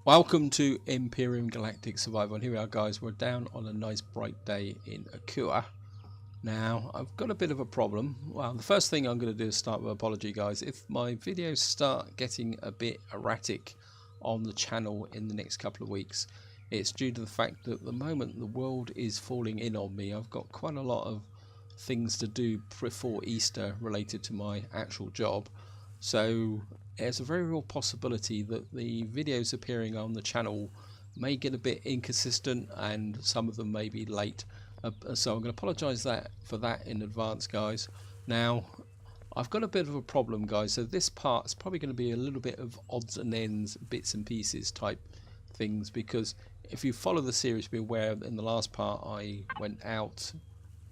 Welcome to Empyrion Galactic Survival, and here we are guys, we're down on a nice bright day in Akua. Now, I've got a bit of a problem. Well, the first thing I'm going to do is start with an apology guys. If my videos start getting a bit erratic on the channel in the next couple of weeks, it's due to the fact that at the moment the world is falling in on me. I've got quite a lot of things to do before Easter related to my actual job. So there's a very real possibility that the videos appearing on the channel may get a bit inconsistent and some of them may be late. So I'm going to apologise for that in advance guys. Now I've got a bit of a problem guys, so this part's probably going to be a little bit of odds and ends, bits and pieces type things, because if you follow the series, be aware in the last part I went out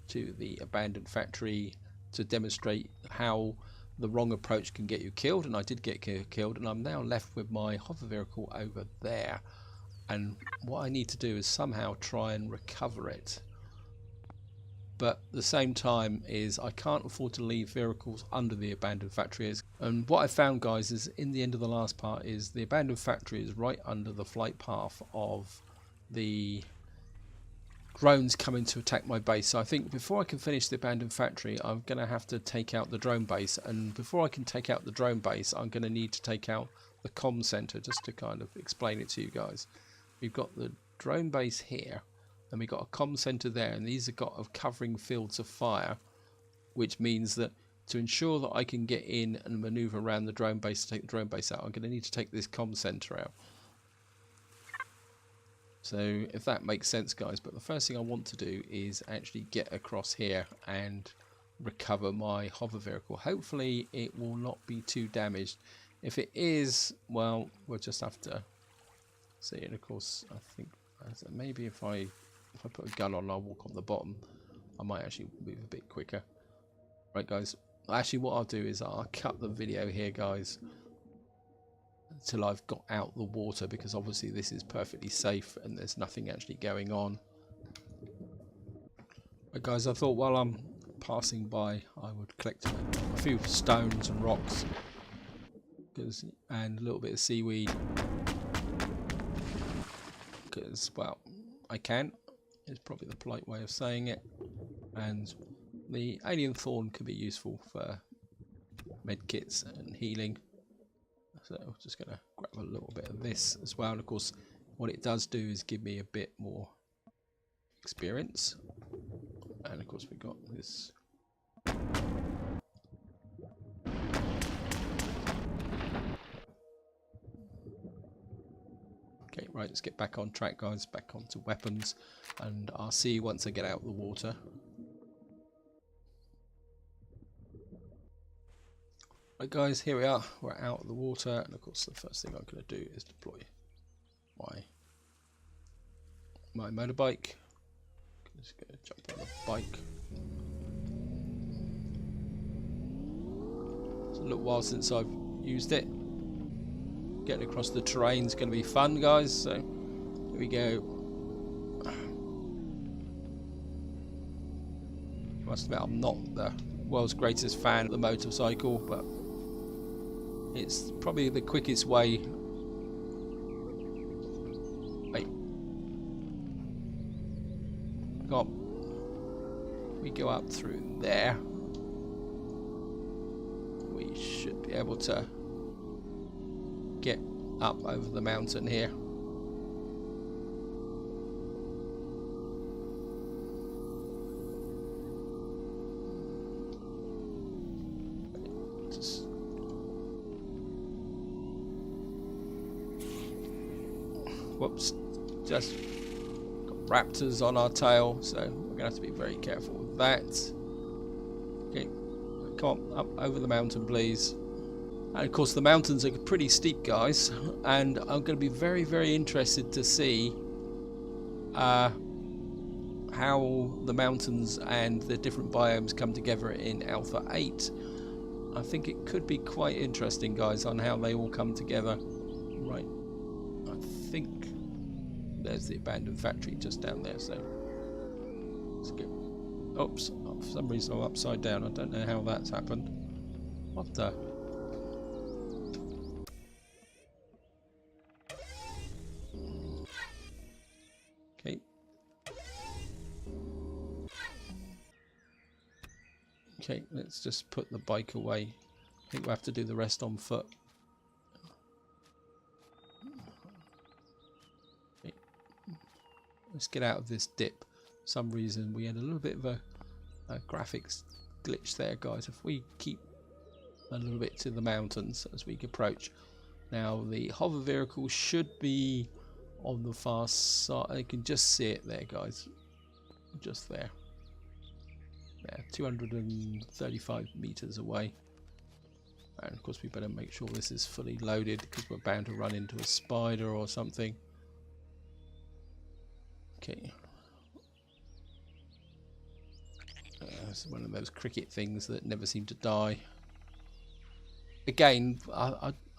to the abandoned factory to demonstrate how the wrong approach can get you killed, and I did get killed, and I'm now left with my hover vehicle over there, and what I need to do is somehow try and recover it. But at the same time is I can't afford to leave vehicles under the abandoned factory. And what I found guys is in the end of the last part is the abandoned factory is right under the flight path of the drones coming to attack my base. So I think before I can finish the abandoned factory, I'm going to have to take out the drone base, and before I can take out the drone base, I'm going to need to take out the comm center, just to kind of explain it to you guys. We've got the drone base here, and we've got a comm center there, and these have got covering fields of fire, which means that to ensure that I can get in and maneuver around the drone base to take the drone base out, I'm going to need to take this comm center out. So if that makes sense guys, but the first thing I want to do is actually get across here and recover my hover vehicle. Hopefully it will not be too damaged. If it is, well, we'll just have to see. And of course I think maybe if I put a gun on, I'll walk on the bottom, I might actually move a bit quicker. Right guys, actually what I'll do is I'll cut the video here guys until I've got out the water, because obviously this is perfectly safe and there's nothing actually going on. Right guys, I thought while I'm passing by I would collect a few stones and rocks and a little bit of seaweed, because well I can, is probably the polite way of saying it, and the alien thorn can be useful for medkits and healing. So I'm just going to grab a little bit of this as well, and of course what it does do is give me a bit more experience. And of course we've got this okay, right, let's get back on track guys, back onto weapons, and I'll see you once I get out of the water. Right guys, here we are, we're out of the water, and of course the first thing I'm going to do is deploy my motorbike. I'm just going to jump on the bike. It's a little while since I've used it. Getting across the terrain is going to be fun guys, so here we go. I must admit I'm not the world's greatest fan of the motorcycle, but it's probably the quickest way. Wait. We go up through there. We should be able to get up over the mountain here. Whoops, just got raptors on our tail, so we're gonna have to be very careful with that. Okay, come on, up over the mountain please. And of course the mountains are pretty steep guys, and I'm going to be very interested to see how the mountains and the different biomes come together in Alpha 8. I think it could be quite interesting guys on how they all come together. Right, I think there's the abandoned factory just down there, so let's go. Oops, oh, for some reason I'm upside down, I don't know how that's happened. What the? Okay, let's just put the bike away. I think we'll have to do the rest on foot. Okay. Let's get out of this dip. For some reason we had a little bit of a graphics glitch there, guys. If we keep a little bit to the mountains as we approach. Now the hover vehicle should be on the far side. You can just see it there, guys. Just there. Yeah, 235 meters away. And of course we better make sure this is fully loaded because we're bound to run into a spider or something. Okay. It's one of those cricket things that never seem to die. Again,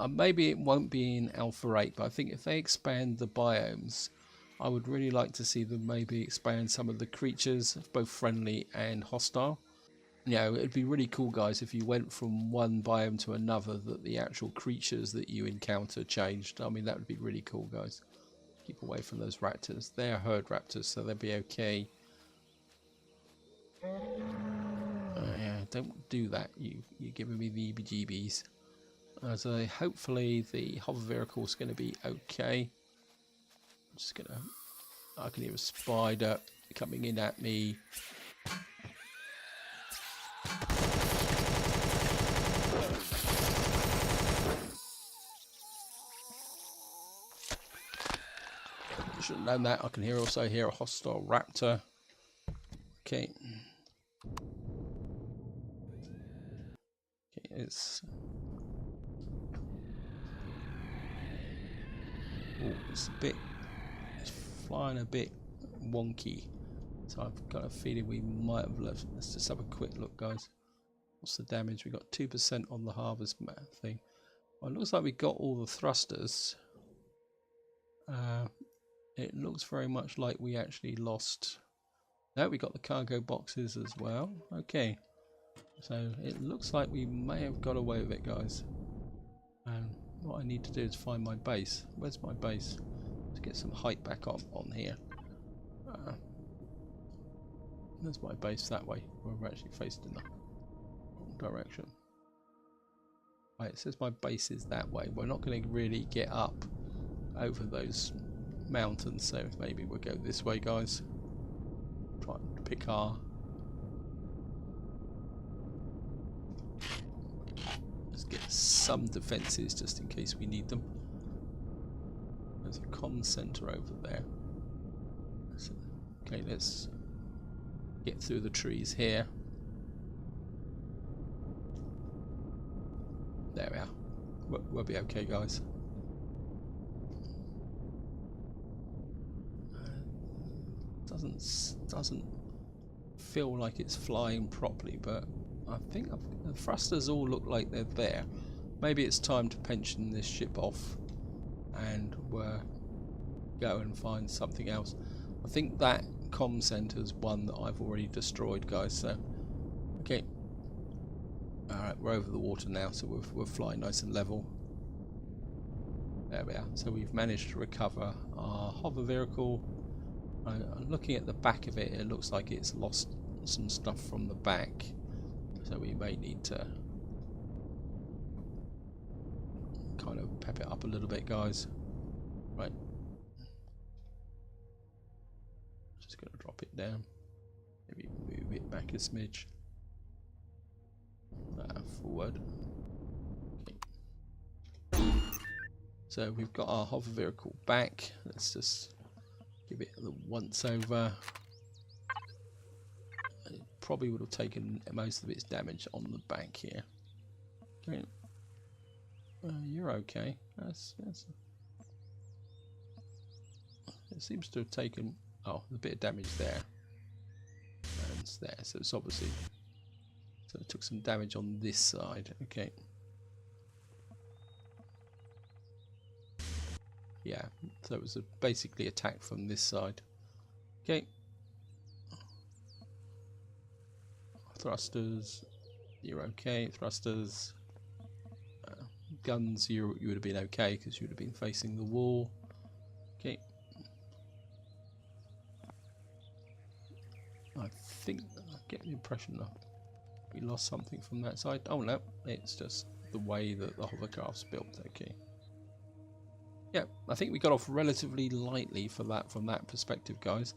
maybe it won't be in Alpha 8, but I think if they expand the biomes, I would really like to see them maybe expand some of the creatures, both friendly and hostile. You know, it'd be really cool, guys, if you went from one biome to another, that the actual creatures that you encounter changed. I mean, that would be really cool, guys. Keep away from those raptors. They're herd raptors, so they'll be okay. Yeah, don't do that. You're giving me the EBGBs. So hopefully the hover vehicle is going to be okay. I'm just gonna. I can hear a spider coming in at me. Should have known that. I can also hear a hostile raptor. Okay. Okay, it's it's flying a bit wonky. So I've got a feeling we might have left. Let's just have a quick look, guys. What's the damage? We got 2% on the harvest thing. Well, it looks like we got all the thrusters. It looks very much like we actually lost. No, we got the cargo boxes as well. Okay, so it looks like we may have got away with it, guys. And what I need to do is find my base. Where's my base? Let's get some height back on here. There's my base that way. We're actually faced in the wrong direction. Right, it says my base is that way. We're not going to really get up over those mountains, so maybe we'll go this way, guys. Try and pick our... Let's get some defences just in case we need them. There's a comm centre over there. Okay, let's get through the trees here. There we are. We'll be okay, guys. Doesn't feel like it's flying properly, but I think the thrusters all look like they're there. Maybe it's time to pension this ship off and go and find something else. I think that comm centre's one that I've already destroyed, guys. So okay, all right, we're over the water now, so we're flying nice and level. There we are. So we've managed to recover our hover vehicle. Looking at the back of it, it looks like it's lost some stuff from the back, so we may need to kind of pep it up a little bit, guys. Right, just gonna drop it down, maybe move it back a smidge, forward. Okay. So we've got our hover vehicle back. Let's just give it the once over. It probably would have taken most of its damage on the back here. Okay. You're okay. It seems to have taken a bit of damage there. And it's there, so it's obviously it took some damage on this side. Okay. Yeah, so it was basically attack from this side. Okay. Thrusters, you're okay. Thrusters, guns, you would have been okay because you would have been facing the wall. Okay. I think I get the impression We lost something from that side. Oh no, it's just the way that the hovercraft's built. Okay. Yeah, I think we got off relatively lightly for that from that perspective, guys.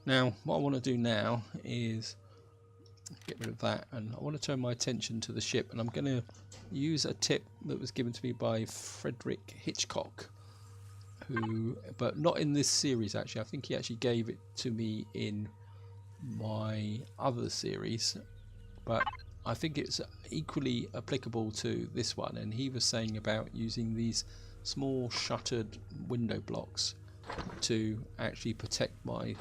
Now, what I want to do now is get rid of that, and I want to turn my attention to the ship, and I'm going to use a tip that was given to me by Frederick Hitchcock, who, but not in this series actually. I think he actually gave it to me in my other series, but I think it's equally applicable to this one. And he was saying about using these small shuttered window blocks to actually protect my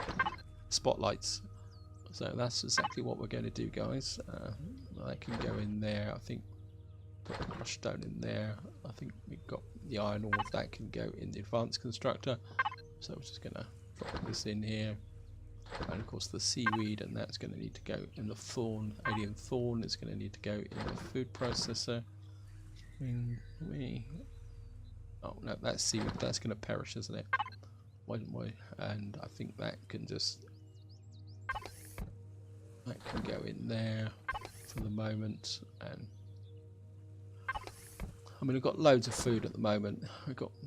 spotlights. So that's exactly what we're going to do, guys. I can go in there. I think put the crushed stone in there. I think we've got the iron ore. That can go in the advanced constructor. So we're just going to drop this in here. And of course the seaweed, and that's going to need to go in the thorn. Alien thorn is going to need to go in the food processor. Oh no, that's seaweed. That's going to perish, isn't it? And I think that can just go in there for the moment. And I mean, I've got loads of food at the moment.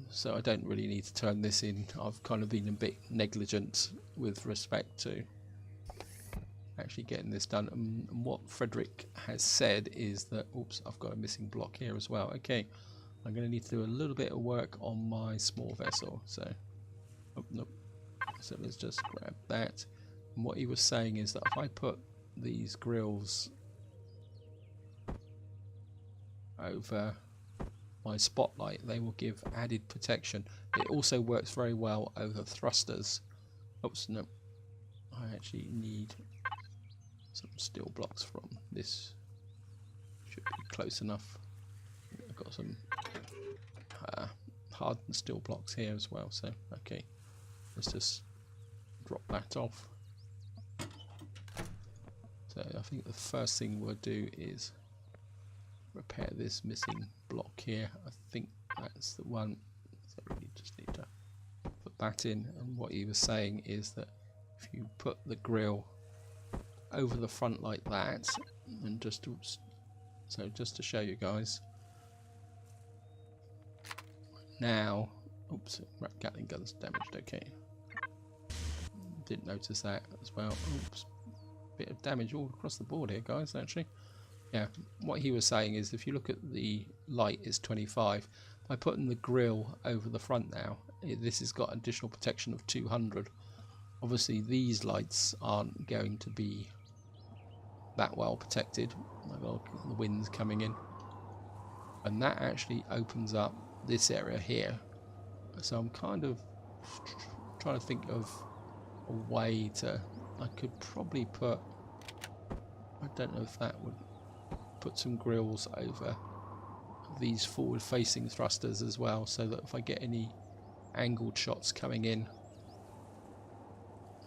So I don't really need to turn this in. I've kind of been a bit negligent with respect to actually getting this done. And what Frederick has said is that, oops, I've got a missing block here as well. Okay, I'm going to need to do a little bit of work on my small vessel. So, oh, nope. So let's just grab that. And what he was saying is that if I put these grills over my spotlight, they will give added protection. It also works very well over thrusters. Oops, no. I actually need some steel blocks from this. Should be close enough. I've got some hardened steel blocks here as well. So, okay. Let's just drop that off. So I think the first thing we'll do is repair this missing block here. I think that's the one. So we just need to put that in. And what he was saying is that if you put the grill over the front like that, and just to show you guys. Now, oops, Gatling gun's damaged. Okay, didn't notice that as well. Oops, bit of damage all across the board here, guys. Actually, yeah. What he was saying is, if you look at the light, is 25. By putting the grill over the front now, this has got additional protection of 200. Obviously, these lights aren't going to be that well protected. The wind's coming in, and that actually opens up this area here. So I'm kind of trying to think of a way to. I could probably put. I don't know if that would put some grills over these forward-facing thrusters as well, so that if I get any angled shots coming in,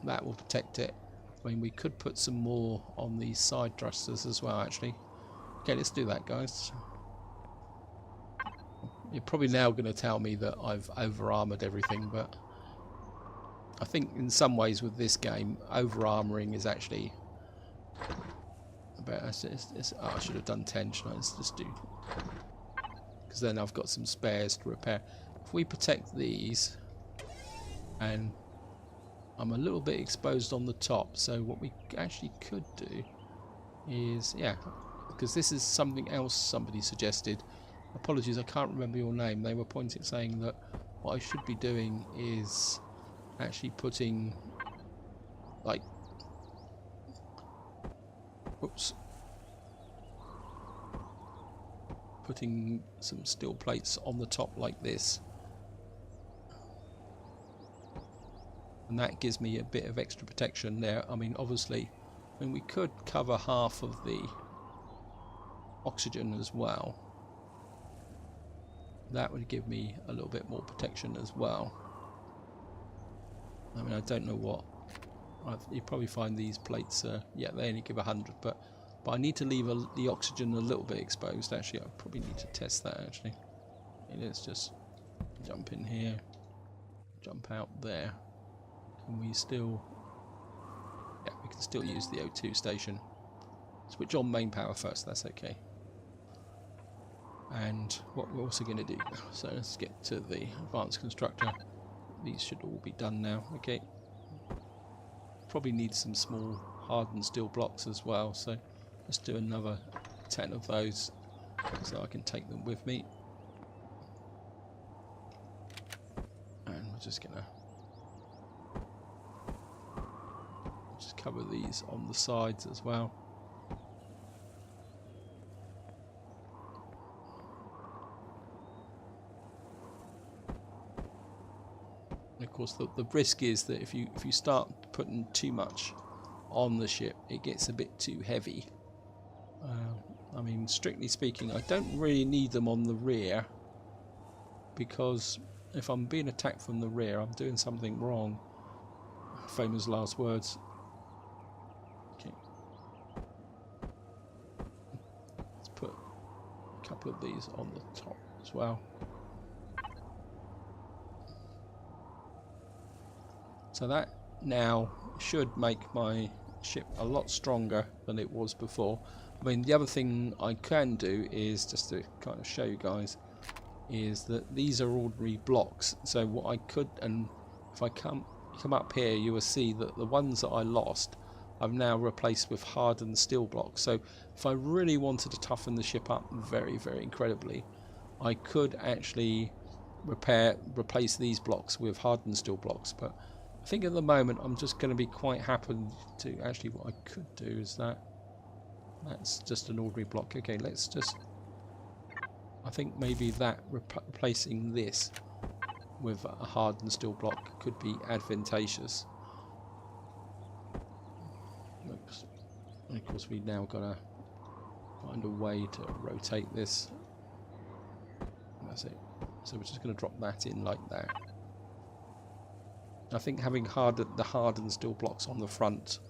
that will protect it. I mean, we could put some more on these side thrusters as well, actually. Okay, let's do that, guys. You're probably now going to tell me that I've over-armoured everything, but I think in some ways with this game, over-armouring is actually better. Oh, I should have done 10, shouldn't I? Let's just do... because then I've got some spares to repair. If we protect these, and I'm a little bit exposed on the top, so what we actually could do is, yeah, because this is something else somebody suggested. Apologies, I can't remember your name. They were pointing, saying that what I should be doing is actually putting, like, oops, putting some steel plates on the top like this, and that gives me a bit of extra protection there. I mean, obviously, I mean, we could cover half of the oxygen as well. That would give me a little bit more protection as well. I mean, I don't know what. You probably find these plates, yeah, they only give 100, but I need to leave the oxygen a little bit exposed. Actually, I probably need to test that, actually. Okay, let's just jump in here, jump out there. Can we still... yeah, we can still use the O2 station. Switch on main power first, that's okay. And what we're also going to do, so let's get to the advanced constructor. These should all be done now. Okay. Probably need some small hardened steel blocks as well, so let's do another 10 of those so I can take them with me. And we're just going to just cover these on the sides as well. Of course, the risk is that if you start putting too much on the ship, it gets a bit too heavy. I mean, strictly speaking, I don't really need them on the rear, because if I'm being attacked from the rear, I'm doing something wrong. Famous last words. Okay. Let's put a couple of these on the top as well. So that now should make my ship a lot stronger than it was before. I mean, the other thing I can do is, just to kind of show you guys, is that these are ordinary blocks. So what I could, and if I come up here, you will see that the ones that I lost I've now replaced with hardened steel blocks. So if I really wanted to toughen the ship up very, very incredibly, I could actually replace these blocks with hardened steel blocks. But I think at the moment I'm just going to be quite happy to, actually what I could do is that's just an ordinary block. Okay, let's just, I think maybe that replacing this with a hardened steel block could be advantageous. Oops. And of course we now got to find a way to rotate this. That's it. So we're just going to drop that in like that. I think having the hardened steel blocks on the front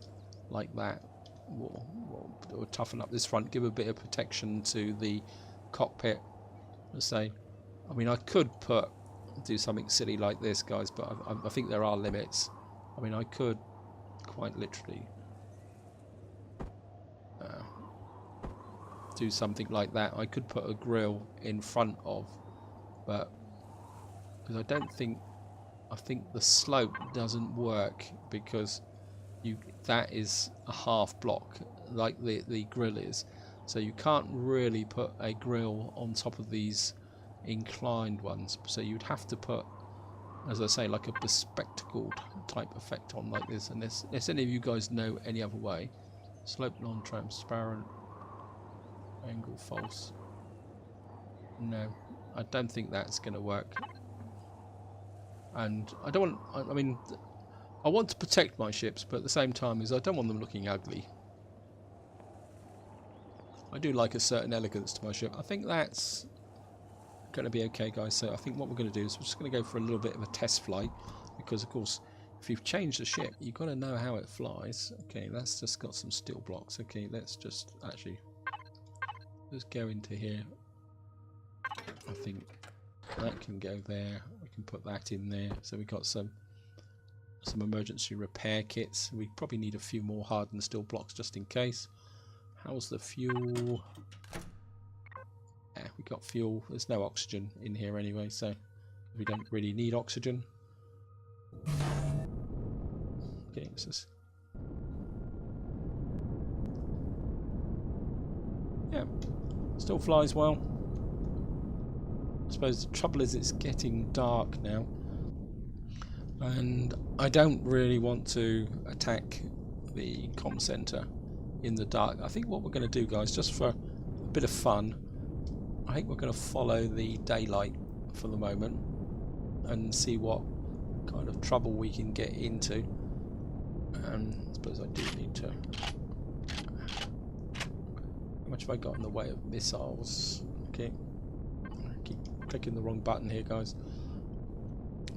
like that will toughen up this front, give a bit of protection to the cockpit. Let's say, I mean, I could do something silly like this, guys, but I think there are limits. I mean, I could quite literally do something like that. I could put a grill in front of, but because I think the slope doesn't work, because that is a half block like the grill is, so you can't really put a grill on top of these inclined ones. So you'd have to put, as I say, like a bespectacled type effect on like this. And if any of you guys know any other way, slope non-transparent, angle false. No, I don't think that's going to work. And I don't want, I mean, I want to protect my ships, but at the same time I don't want them looking ugly. I do like a certain elegance to my ship. I think that's going to be okay, guys. So I think what we're going to do is we're just going to go for a little bit of a test flight, because of course if you've changed the ship, you've got to know how it flies. Okay, that's just got some steel blocks. Okay, let's just actually just go into here. I think that can go there. We can put that in there. So we've got some emergency repair kits. We probably need a few more hardened steel blocks just in case. How's the fuel? Yeah, we got fuel. There's no oxygen in here anyway, so we don't really need oxygen. Okay, this is, yeah, still flies well. I suppose the trouble is it's getting dark now, and I don't really want to attack the comm center in the dark. I think what we're going to do, guys, just for a bit of fun, I think we're going to follow the daylight for the moment and see what kind of trouble we can get into. And I suppose I do need to, how much have I got in the way of missiles? Okay, I keep clicking the wrong button here, guys.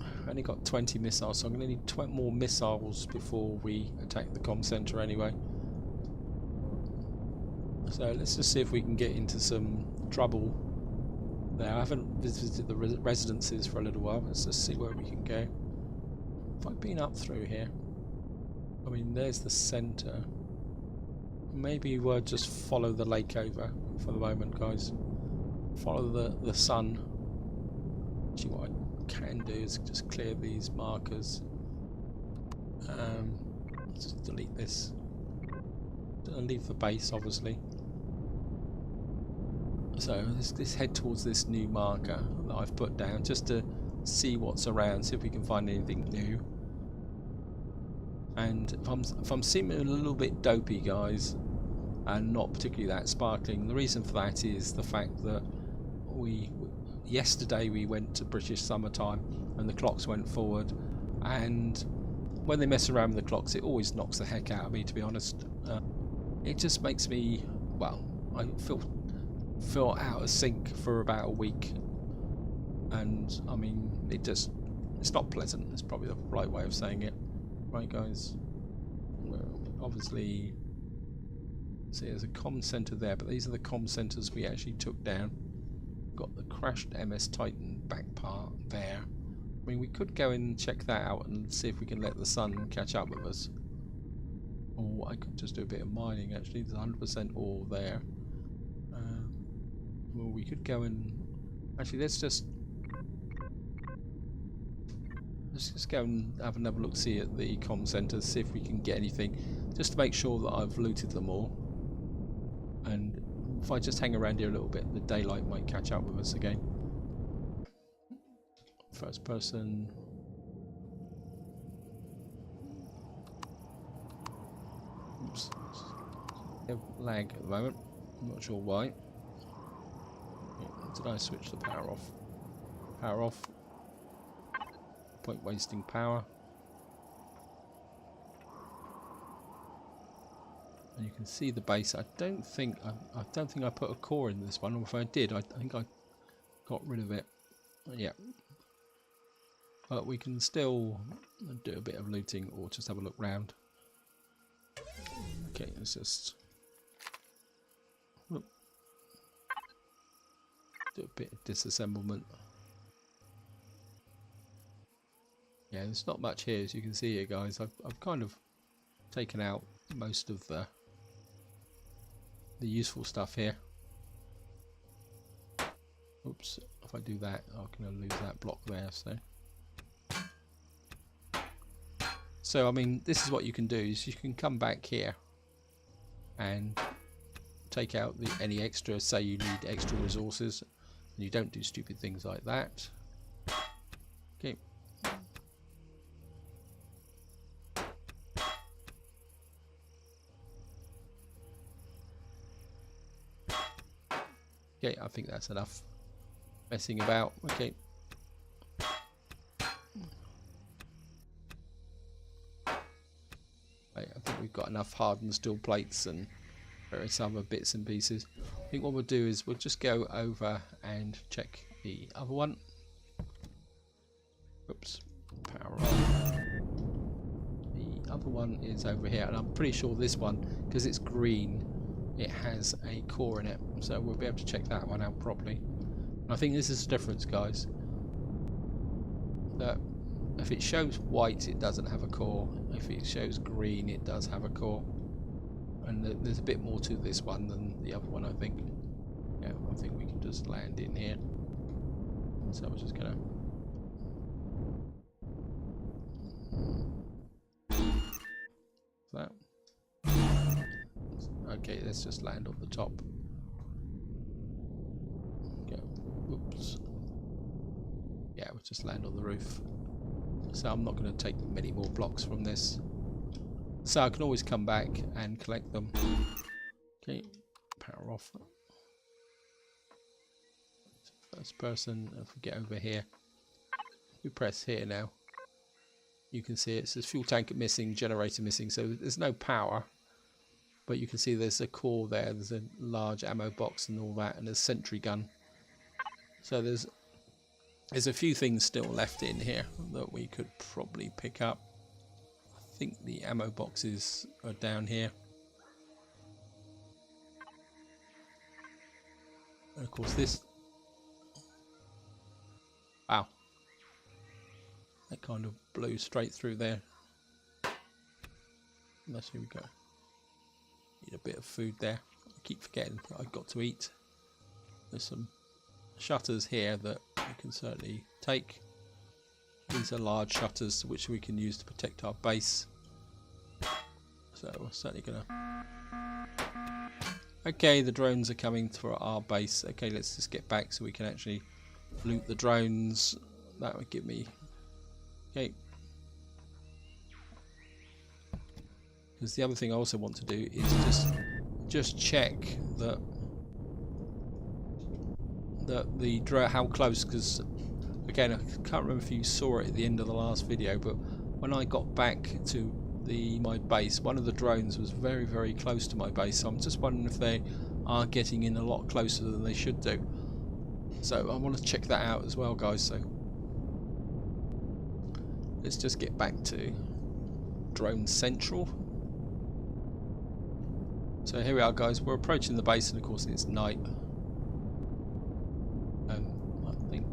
I only got 20 missiles, so I'm going to need 20 more missiles before we attack the comm center anyway. So let's just see if we can get into some trouble there. I haven't visited the residences for a little while. Let's just see where we can go. Have I been up through here? I mean, there's the center. maybe we'll just follow the lake over for the moment, guys. Follow the sun. Actually, what I can do is just clear these markers. Let's just delete this. I'll leave the base, obviously. So let's head towards this new marker that I've put down, just to see what's around, see if we can find anything new. And if I'm seeming a little bit dopey, guys, and not particularly that sparkling, the reason for that is the fact that yesterday we went to British summertime and the clocks went forward, and when they mess around with the clocks it always knocks the heck out of me, to be honest. It just makes me, well, I feel out of sync for about a week, and I mean it's not pleasant. It's probably the right way of saying it. Right, guys, well, obviously see there's a comm center there, but these are the comm centers we actually took down. Got the crashed MS Titan back part there. I mean, we could go and check that out and see if we can let the sun catch up with us, or I could just do a bit of mining. Actually, there's 100% ore there. Well, we could go and actually let's just go and have another look, see at the comm centers, see if we can get anything, just to make sure that I've looted them all. And if I just hang around here a little bit, the daylight might catch up with us again. First person. Oops. Lag at the moment. I'm not sure why. Did I switch the power off? Power off. Point wasting power. And you can see the base. I don't think I put a core in this one, or if I did, I think I got rid of it. Yeah. But we can still do a bit of looting or just have a look round. Okay, let's just do a bit of disassemblement. Yeah, there's not much here, as you can see here, guys. I've kind of taken out most of the useful stuff here. Oops, if I do that, I'm going to lose that block there. So I mean, this is what you can do: is you can come back here and take out any extra. Say you need extra resources, and you don't do stupid things like that. Okay. Okay, I think that's enough messing about. Okay. Right, I think we've got enough hardened steel plates and various other bits and pieces. I think what we'll do is we'll just go over and check the other one. Oops, power on. The other one is over here, and I'm pretty sure this one, because it's green, it has a core in it, so we'll be able to check that one out properly. And I think this is the difference, guys, that if it shows white it doesn't have a core, if it shows green it does have a core, and there's a bit more to this one than the other one, I think. Yeah, I think we can just land in here, so we're just gonna that. Okay, let's just land on the top. Okay. Oops. Yeah, we'll just land on the roof. So I'm not going to take many more blocks from this. So I can always come back and collect them. Okay, power off. First person, if we get over here, we press here now. You can see it says fuel tank missing, generator missing, so there's no power. But you can see there's a core there, there's a large ammo box and all that, and a sentry gun. So there's a few things still left in here that we could probably pick up. I think the ammo boxes are down here. And of course this... Wow. That kind of blew straight through there. Let's see, we go. Need a bit of food there. I keep forgetting that I've got to eat. There's some shutters here that we can certainly take. These are large shutters which we can use to protect our base. So we're certainly gonna... Okay, the drones are coming to our base. Okay, let's just get back so we can actually loot the drones. That would give me... Okay. Because the other thing I also want to do is just check that the how close, because again I can't remember if you saw it at the end of the last video, but when I got back to my base, one of the drones was very, very close to my base, so I'm just wondering if they are getting in a lot closer than they should do. So I want to check that out as well, guys. So let's just get back to Drone Central. So here we are, guys. We're approaching the base, and of course it's night. I think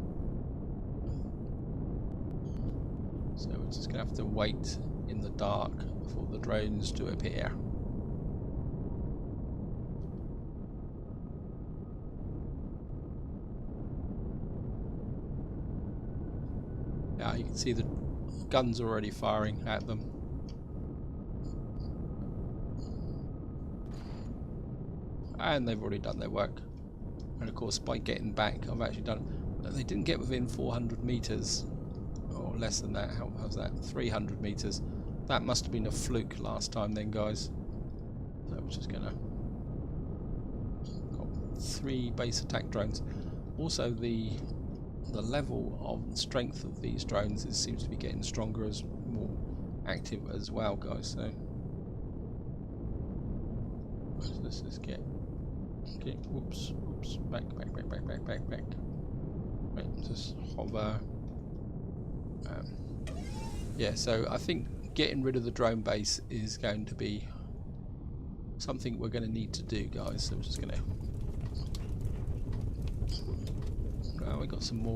so. We're just gonna have to wait in the dark for the drones to appear. Yeah, you can see the guns are already firing at them. And they've already done their work. And of course, by getting back, I've actually done... They didn't get within 400 meters, or less than that. How's that? 300 meters. That must have been a fluke last time then, guys. So I'm just gonna... Got 3 base attack drones. Also, the level of strength of these drones seems to be getting stronger, as more active as well, guys. So let's just get... Okay, whoops, back. Right, just hover. Yeah, so I think getting rid of the drone base is going to be something we're going to need to do, guys. So I'm just going to... we got some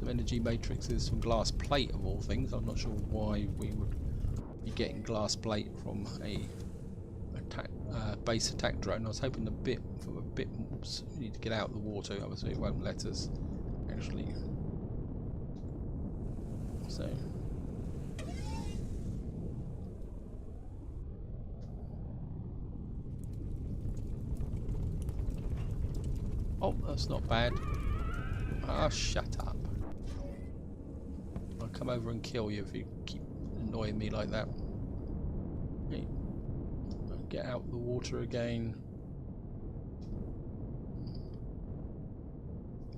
energy matrices from glass plate of all things. I'm not sure why we would be getting glass plate from a base attack drone. I was hoping a bit. Oops, we need to get out of the water. Obviously, it won't let us actually. So. Oh, that's not bad. Ah, shut up. I'll come over and kill you if you keep annoying me like that. Okay. Get out the water again.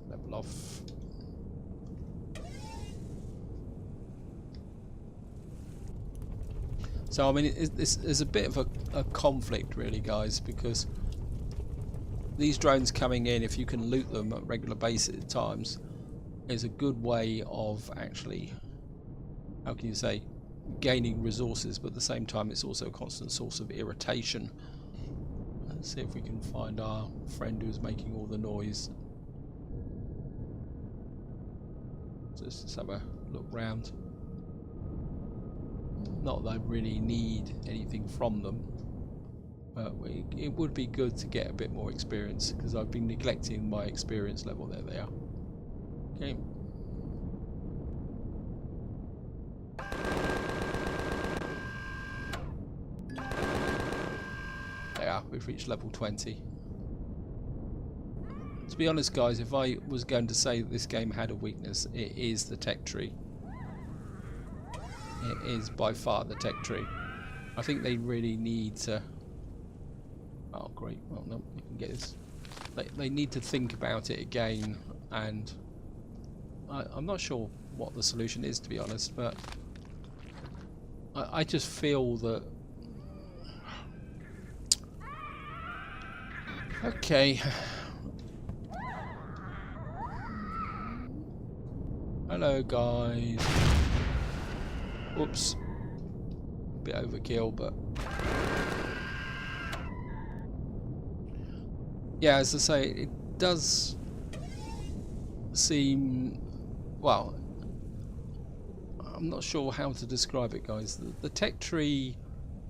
Level off. So I mean, this is a bit of a conflict, really, guys, because these drones coming in, if you can loot them at regular basis at times, is a good way of actually, how can you say, gaining resources, but at the same time it's also a constant source of irritation. Let's see if we can find our friend who's making all the noise. Just have a look round. Not that I really need anything from them, but it would be good to get a bit more experience, because I've been neglecting my experience level. There they are. Okay. There, we've reached level 20. To be honest, guys, if I was going to say that this game had a weakness, it is the tech tree. It is by far the tech tree. I think they really need to... Oh, great. Well, no, you can get this. They need to think about it again, and I'm not sure what the solution is, to be honest, but I just feel that... Okay. Hello, guys. Whoops. Bit overkill, but... Yeah, as I say, it does seem... Well, I'm not sure how to describe it, guys. The tech tree,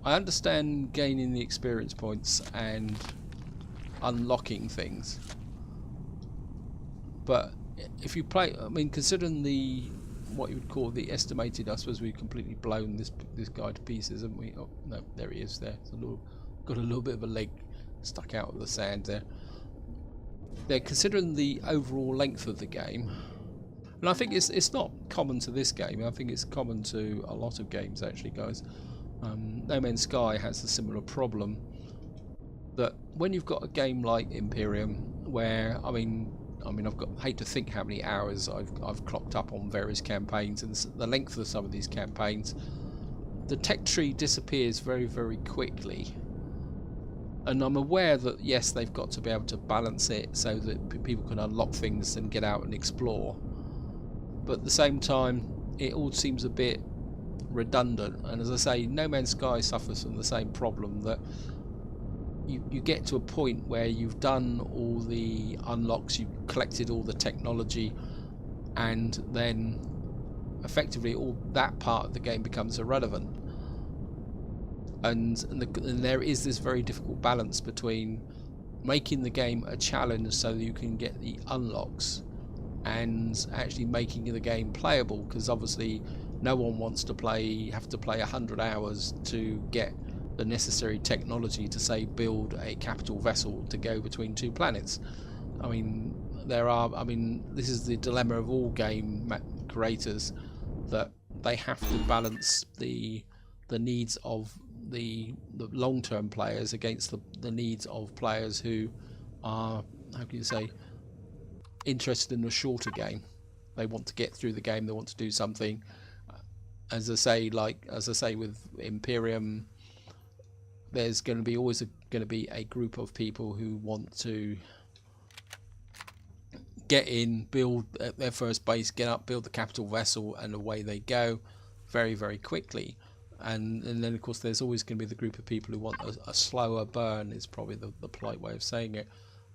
I understand gaining the experience points and unlocking things, but if you play, I mean, considering the what you would call the estimated, I suppose we've completely blown this guy to pieces, haven't we? Oh no, there he is. There, got a little bit of a leg stuck out of the sand there. They're considering the overall length of the game, and I think it's not common to this game. I think it's common to a lot of games actually, guys. No Man's Sky has a similar problem, that when you've got a game like Empyrion, where I mean I hate to think how many hours I've clocked up on various campaigns, and the length of some of these campaigns, the tech tree disappears very, very quickly. And I'm aware that yes, they've got to be able to balance it so that people can unlock things and get out and explore, but at the same time it all seems a bit redundant. And as I say, No Man's Sky suffers from the same problem, that you get to a point where you've done all the unlocks, you've collected all the technology, and then effectively all that part of the game becomes irrelevant. And there is this very difficult balance between making the game a challenge so that you can get the unlocks, and actually making the game playable, because obviously no one wants to have to play 100 hours to get the necessary technology to, say, build a capital vessel to go between two planets. I mean, this is the dilemma of all game creators, that they have to balance the needs of the long-term players against the needs of players who are, how can you say, interested in a shorter game. They want to get through the game, they want to do something. As I say with Empyrion, there's going to be always going to be a group of people who want to get in, build their first base, get up, build the capital vessel, and away they go very, very quickly. And then of course there's always going to be the group of people who want a slower burn, is probably the polite way of saying it.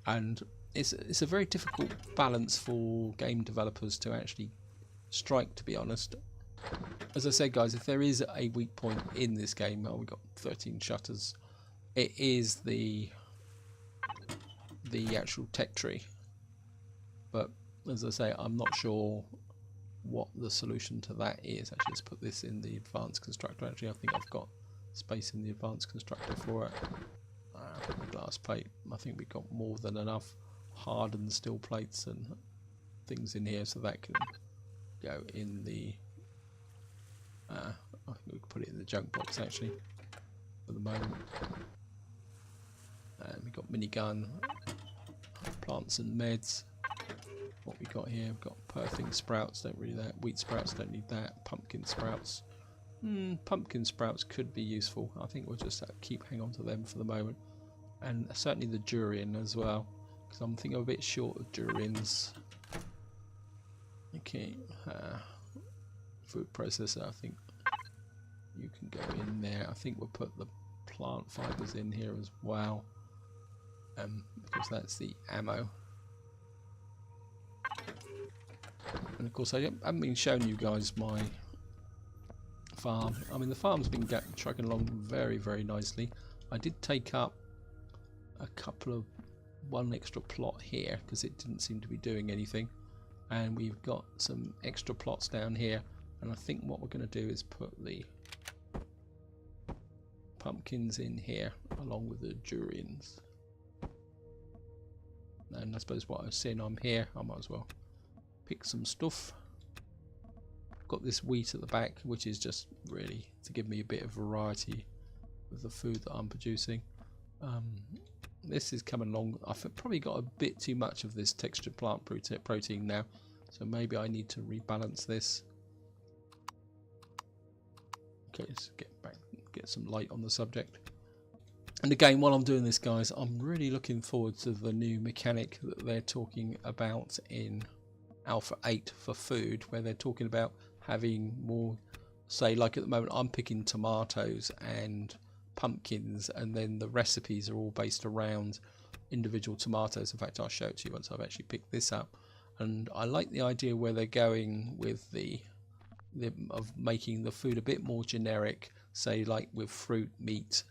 And it's a very difficult balance for game developers to actually strike, to be honest. As I said, guys, if there is a weak point in this game, we've got 13 shutters, it is the actual tech tree. But as I say, I'm not sure what the solution to that is. Actually, let's put this in the advanced constructor. Actually, I think I've got space in the advanced constructor for it. The glass plate, I think we've got more than enough hardened steel plates and things in here, so that can go in the I think we can put it in the junk box actually for the moment. And we've got minigun, plants and meds. What we got here, we've got perthing sprouts, don't really that. Wheat sprouts, don't need that. Pumpkin sprouts. Pumpkin sprouts could be useful. I think we'll just hang on to them for the moment. And certainly the durian as well, because I'm thinking I'm a bit short of durians. Okay, food processor, I think you can go in there. I think we'll put the plant fibers in here as well, because that's the ammo. And of course I haven't been showing you guys my farm. I mean, the farm's been trucking along very, very nicely. I did take up one extra plot here because it didn't seem to be doing anything, and we've got some extra plots down here. And I think what we're going to do is put the pumpkins in here along with the durians. And I suppose what I was saying, I'm here, I might as well pick some stuff. Got this wheat at the back, which is just really to give me a bit of variety with the food that I'm producing. This is coming along. I've probably got a bit too much of this textured plant protein now, so maybe I need to rebalance this. Okay, let's get some light on the subject. And again, while I'm doing this, guys, I'm really looking forward to the new mechanic that they're talking about in Alpha 8 for food, where they're talking about having more, say, like at the moment I'm picking tomatoes and pumpkins, and then the recipes are all based around individual tomatoes. In fact, I'll show it to you once I've actually picked this up. And I like the idea where they're going with the of making the food a bit more generic, say like with fruit, meat.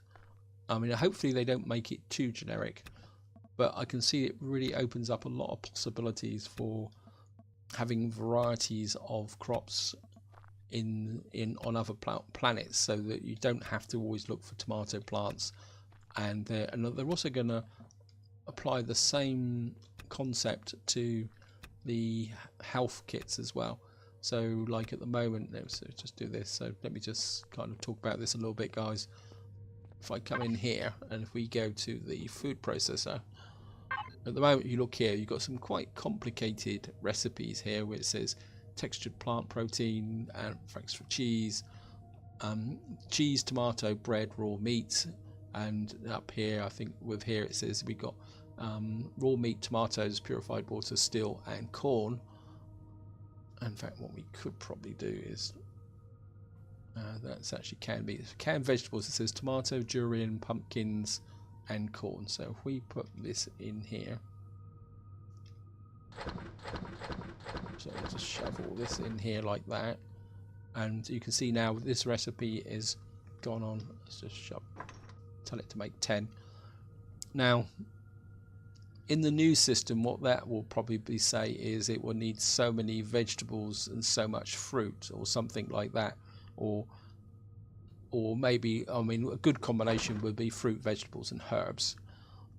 I mean, hopefully they don't make it too generic, but I can see it really opens up a lot of possibilities for having varieties of crops on other planets, so that you don't have to always look for tomato plants. And they're also going to apply the same concept to the health kits as well. So like at the moment, let's just do this. So let me just kind of talk about this a little bit, guys. If I come in here and if we go to the food processor, at the moment you look here, you've got some quite complicated recipes here where it says textured plant protein and thanks for cheese, cheese, tomato, bread, raw meat. And up here, I think with here it says we got raw meat, tomatoes, purified water, steel and corn. In fact, what we could probably do is that's actually canned meat. Canned vegetables, it says tomato, durian, pumpkins and corn. So if we put this in here, so we'll just shove all this in here like that, and you can see now this recipe is gone on. Let's just tell it to make 10. Now in the new system, what that will probably say is it will need so many vegetables and so much fruit or something like that, or maybe, I mean, a good combination would be fruit, vegetables and herbs,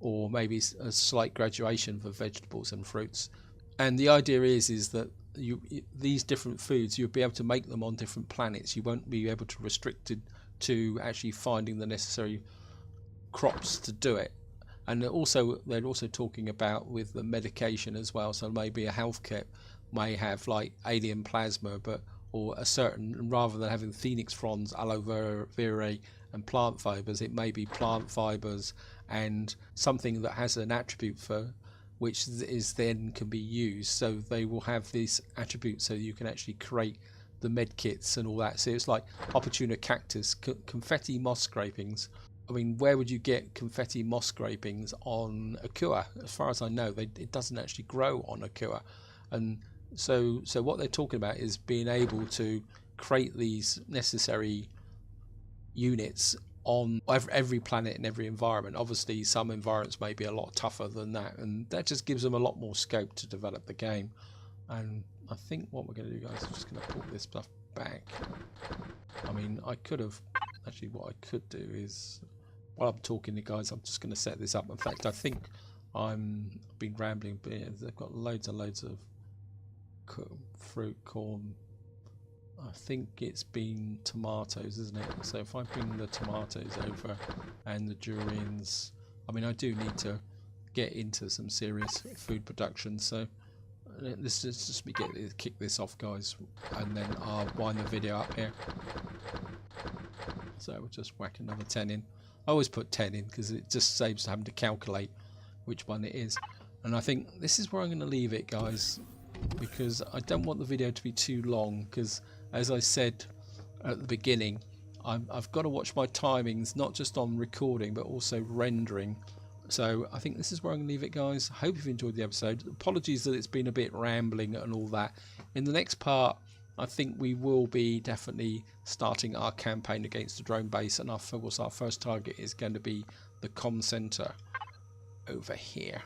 or maybe a slight graduation for vegetables and fruits. And the idea is that these different foods, you'll be able to make them on different planets. You won't be able to restrict it to actually finding the necessary crops to do it. And also they're also talking about with the medication as well. So maybe a health kit may have like alien plasma, or a certain, rather than having phoenix fronds, aloe vera and plant fibers, it may be plant fibers and something that has an attribute for which is then can be used. So they will have this attribute so you can actually create the med kits and all that. So it's like opportuna cactus, confetti moss scrapings. I mean, where would you get confetti moss scrapings on Akua? As far as I know, it doesn't actually grow on Akua. And so what they're talking about is being able to create these necessary units on every planet and every environment. Obviously, some environments may be a lot tougher than that, and that just gives them a lot more scope to develop the game. And I think what we're going to do, guys, is just going to pull this stuff back. I mean, I could have... Actually, what I could do is, while I'm talking to you guys, I'm just going to set this up. In fact, I think I've been rambling, but they've got loads and loads of fruit, corn. I think it's been tomatoes, isn't it? So if I bring the tomatoes over and the durians, I mean, I do need to get into some serious food production. So let's just kick this off, guys, and then I'll wind the video up here. So we'll just whack another 10 in. I always put 10 in because it just saves having to calculate which one it is. And I think this is where I'm going to leave it, guys, because I don't want the video to be too long, because as I said at the beginning, I've got to watch my timings, not just on recording but also rendering. So I think this is where I'm going to leave it, guys. I hope you've enjoyed the episode. Apologies that it's been a bit rambling and all that. In the next part, I think we will be definitely starting our campaign against the drone base, and our first target is going to be the comm center over here.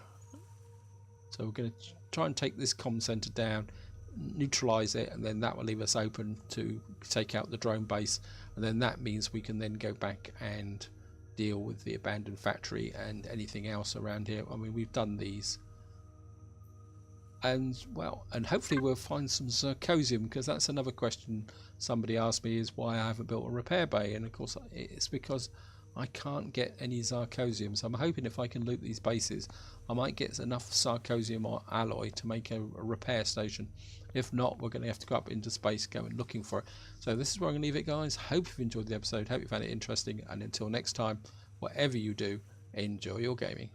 So we're going to try and take this comm center down, neutralize it, and then that will leave us open to take out the drone base, and then that means we can then go back and deal with the abandoned factory and anything else around here. I mean, we've done these. And well, and hopefully we'll find some zirconium, because that's another question somebody asked me, is why I haven't built a repair bay. And of course it's because I can't get any zirconium. So I'm hoping if I can loot these bases, I might get enough zirconium or alloy to make a repair station. If not, we're going to have to go up into space going looking for it. So this is where I'm going to leave it, guys. Hope you've enjoyed the episode, hope you found it interesting, and until next time, whatever you do, enjoy your gaming.